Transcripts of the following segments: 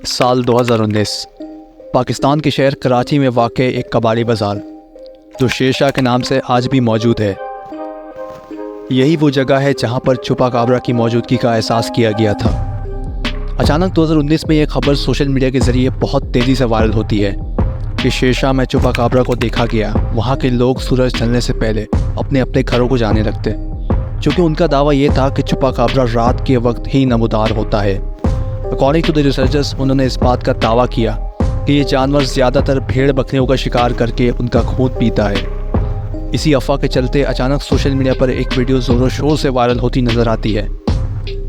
साल 2019 पाकिस्तान के शहर कराची में वाक़ एक कबाड़ी बाज़ार जो शेरशाह के नाम से आज भी मौजूद है। यही वो जगह है जहां पर छुपा काबरा की मौजूदगी का एहसास किया गया था। अचानक 2019 में यह खबर सोशल मीडिया के ज़रिए बहुत तेज़ी से वायरल होती है कि शेरशाह में छुपा काबरा को देखा गया। वहाँ के लोग सूरज ढलने से पहले अपने अपने घरों को जाने लगते, क्योंकि उनका दावा ये था कि छुपा काबरा रात के वक्त ही नमूदार होता है। अकॉर्डिंग टू द रिसर्चर्स, उन्होंने इस बात का दावा किया कि ये जानवर ज़्यादातर भेड़ बकरियों का शिकार करके उनका खून पीता है। इसी अफवाह के चलते अचानक सोशल मीडिया पर एक वीडियो ज़ोरों शोर से वायरल होती नज़र आती है,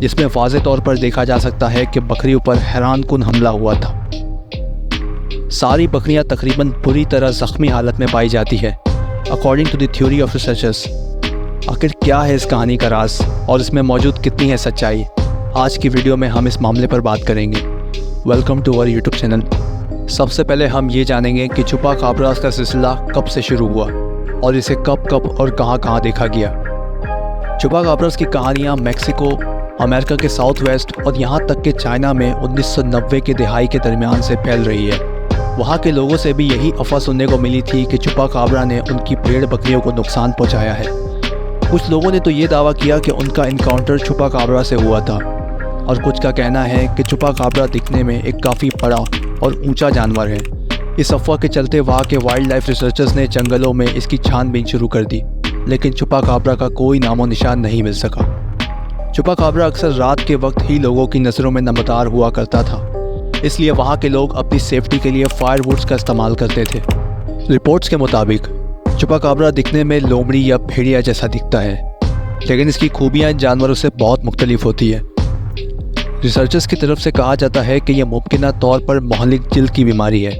जिसमें वाज़े तौर पर देखा जा सकता है कि बकरियों पर हैरानकुन हमला हुआ था। सारी बकरियां तकरीबन बुरी तरह ज़ख्मी हालत में पाई जाती है। According to the theory of researchers, आखिर क्या है इस कहानी का राज और इसमें मौजूद कितनी है सच्चाई? आज की वीडियो में हम इस मामले पर बात करेंगे। Welcome to our YouTube channel. सबसे पहले हम ये जानेंगे कि छुपा काबरा का सिलसिला कब से शुरू हुआ और इसे कब और कहाँ देखा गया। छुपा काबरा की कहानियाँ मैक्सिको, अमेरिका के साउथ वेस्ट और यहाँ तक कि चाइना में 1990 के दहाई के दरमियान से फैल रही है। वहाँ के लोगों से भी यही अफवाह सुनने को मिली थी कि छुपा काबरा ने उनकी भेड़ बकरियों को नुकसान पहुँचाया है। कुछ लोगों ने तो ये दावा किया कि उनका इनकाउंटर छुपा काबरा से हुआ था, और कुछ का कहना है कि छुपा काबरा दिखने में एक काफ़ी बड़ा और ऊंचा जानवर है। इस अफवाह के चलते वहाँ के वाइल्ड लाइफ रिसर्चर्स ने जंगलों में इसकी छानबीन शुरू कर दी, लेकिन छुपा काबरा का कोई नामो निशान नहीं मिल सका। छुपा काबरा अक्सर रात के वक्त ही लोगों की नज़रों में नमदार हुआ करता था, इसलिए वहाँ के लोग अपनी सेफ्टी के लिए फायरवुड्स का इस्तेमाल करते थे। रिपोर्ट्स के मुताबिक छुपा काबरा दिखने में लोमड़ी या भेड़िया जैसा दिखता है, लेकिन इसकी खूबियाँ इन जानवरों से बहुत मुख्तलिफ होती है। रिसर्चर्स की तरफ से कहा जाता है कि यह मुमकिना तौर पर मोहलिक जिल्द की बीमारी है,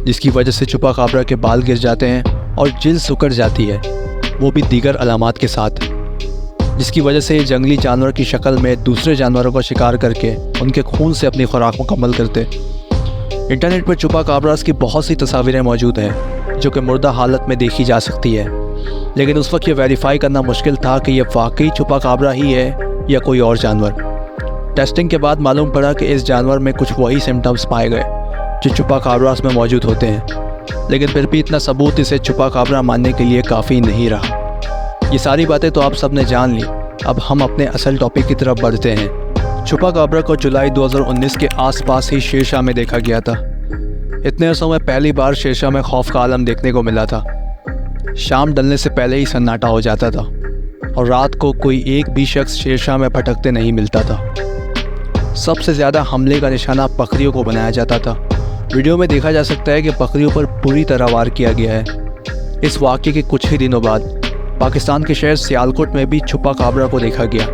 जिसकी वजह से छुपा काबरा के बाल गिर जाते हैं और जिल्द सुकड़ जाती है, वो भी दीगर अलामात के साथ, जिसकी वजह से ये जंगली जानवर की शक्ल में दूसरे जानवरों का शिकार करके उनके खून से अपनी खुराक मुकम्मल करते। इंटरनेट पर छुपा काबरास की बहुत सी तस्वीरें मौजूद हैं जो कि मुर्दा हालत में देखी जा सकती है, लेकिन उस वक्त ये वेरीफाई करना मुश्किल था कि यह वाकई छुपा काबरा ही है या कोई और जानवर। टेस्टिंग के बाद मालूम पड़ा कि इस जानवर में कुछ वही सिम्टम्स पाए गए जो छुपा काबरास में मौजूद होते हैं, लेकिन फिर भी इतना सबूत इसे छुपा काबरा मानने के लिए काफ़ी नहीं रहा। ये सारी बातें तो आप सब ने जान ली। अब हम अपने असल टॉपिक की तरफ बढ़ते हैं। छुपा काबरा को जुलाई 2019 के आसपास ही शेरशाह में देखा गया था। इतने अरसों में पहली बार शेरशाह में खौफ का आलम देखने को मिला था। शाम ढलने से पहले ही सन्नाटा हो जाता था और रात को कोई एक भी शख्स शेरशाह में भटकते नहीं मिलता था। सबसे ज़्यादा हमले का निशाना बकरियों को बनाया जाता था। वीडियो में देखा जा सकता है कि बकरियों पर पूरी तरह वार किया गया है। इस वाक़े के कुछ ही दिनों बाद पाकिस्तान के शहर सियालकोट में भी छुपा काबरा को देखा गया,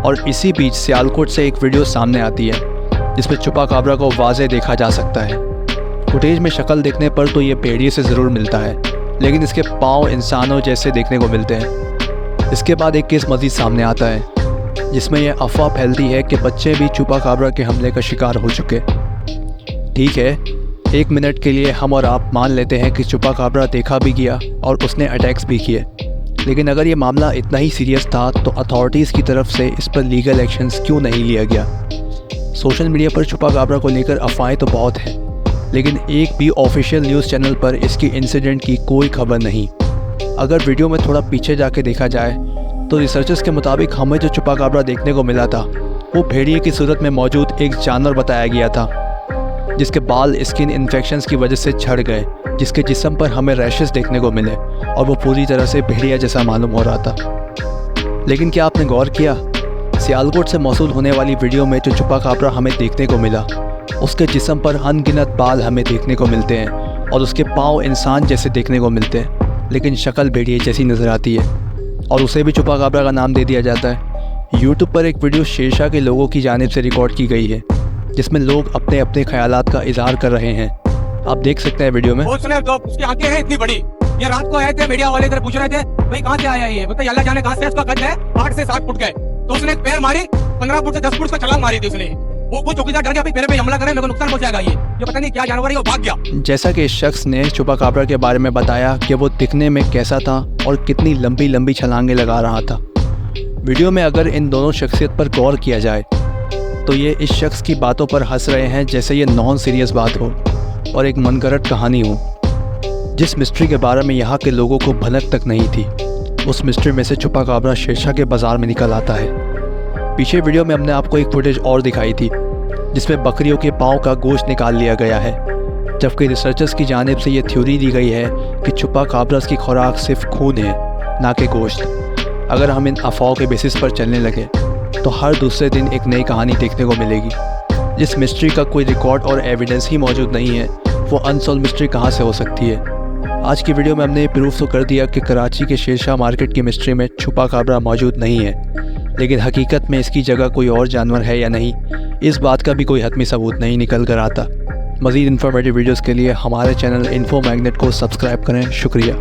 और इसी बीच सियालकोट से एक वीडियो सामने आती है जिसमें छुपा काबरा को वाज़े देखा जा सकता है। फुटेज में शक्ल देखने पर तो ये भेड़िए से ज़रूर मिलता है, लेकिन इसके पाँव इंसानों जैसे देखने को मिलते हैं। इसके बाद एक केस मज़ीद सामने आता है जिसमें यह अफवाह फैलती है कि बच्चे भी छुपा काबरा के हमले का शिकार हो चुके। ठीक है, एक मिनट के लिए हम और आप मान लेते हैं कि छुपा काबरा देखा भी गया और उसने अटैक्स भी किए, लेकिन अगर ये मामला इतना ही सीरियस था तो अथॉरिटीज़ की तरफ से इस पर लीगल एक्शंस क्यों नहीं लिया गया? सोशल मीडिया पर छुपा काबरा को लेकर अफवाहें तो बहुत हैं, लेकिन एक भी ऑफिशियल न्यूज़ चैनल पर इसकी इंसिडेंट की कोई खबर नहीं। अगर वीडियो में थोड़ा पीछे जाके देखा जाए तो रिसर्चर्स के मुताबिक हमें जो छुपा काबरा देखने को मिला था वो भेड़िए की सूरत में मौजूद एक जानवर बताया गया था, जिसके बाल स्किन इन्फेक्शंस की वजह से झड़ गए, जिसके जिस्म पर हमें रैशेस देखने को मिले और वो पूरी तरह से भेड़िया जैसा मालूम हो रहा था। लेकिन क्या आपने गौर किया, सियालकोट से मौसूल होने वाली वीडियो में जो छुपा काबरा हमें देखने को मिला उसके जिस्म पर अनगिनत बाल हमें देखने को मिलते हैं और उसके पाँव इंसान जैसे देखने को मिलते हैं, लेकिन शक्ल भेड़िए जैसी नज़र आती है, और उसे भी छुपा काबरा का नाम दे दिया जाता है। यूट्यूब पर एक वीडियो शेरशाह के लोगों की जानिब से रिकॉर्ड की गई है, जिसमें लोग अपने अपने ख्यालात का इजहार कर रहे हैं। आप देख सकते हैं वीडियो में। उसकी आंखें हैं इतनी बड़ी। ये रात को आए थे, मीडिया वाले इधर पूछ रहे थे भाई कहाँ से आया ये, मतलब अल्लाह जाने कहाँ से। इसका कद है 8 से 7 फुट का, तो उसने एक पैर मारी, 15 फुट से 10 फुट का छलांग मारी थी उसने। वो चौकीदार डर गया, मेरे पे हमला करे, मेरे को नुकसान पहुंचाएगा ये पता नहीं क्या जानवर है, वो भाग गया। जैसा कि इस शख्स ने छुपा काबरा के बारे में बताया कि वो दिखने में कैसा था और कितनी लंबी लंबी छलांगें लगा रहा था। वीडियो में अगर इन दोनों शख्सियत पर गौर किया जाए तो ये इस शख्स की बातों पर हंस रहे हैं जैसे ये नॉन सीरियस बात हो और एक मनगढ़ंत कहानी हो। जिस मिस्ट्री के बारे में यहाँ के लोगों को भनक तक नहीं थी, उस मिस्ट्री में से छुपा काबरा शेरशाह के बाज़ार में निकल आता है। पीछे वीडियो में हमने आपको एक फुटेज और दिखाई थी जिसमें बकरियों के पाँव का गोश्त निकाल लिया गया है, जबकि रिसर्चर्स की जानिब से ये थ्योरी दी गई है कि छुपा काबरास की खुराक सिर्फ खून है, ना कि गोश्त। अगर हम इन अफवाहों के बेसिस पर चलने लगे तो हर दूसरे दिन एक नई कहानी देखने को मिलेगी। जिस मिस्ट्री का कोई रिकॉर्ड और एविडेंस ही मौजूद नहीं है, वो अनसॉल्व मिस्ट्री कहाँ से हो सकती है। आज की वीडियो में हमने ये प्रूफ तो कर दिया कि कराची के शेरशाह मार्केट की मिस्ट्री में छुपा काबरा मौजूद नहीं है, लेकिन हकीकत में इसकी जगह कोई और जानवर है या नहीं, इस बात का भी कोई हतमी सबूत नहीं निकल कर आता। मज़ीद इन्फॉर्मेटिव वीडियोज़ के लिए हमारे चैनल इन्फो मैग्नेट को सब्सक्राइब करें। शुक्रिया।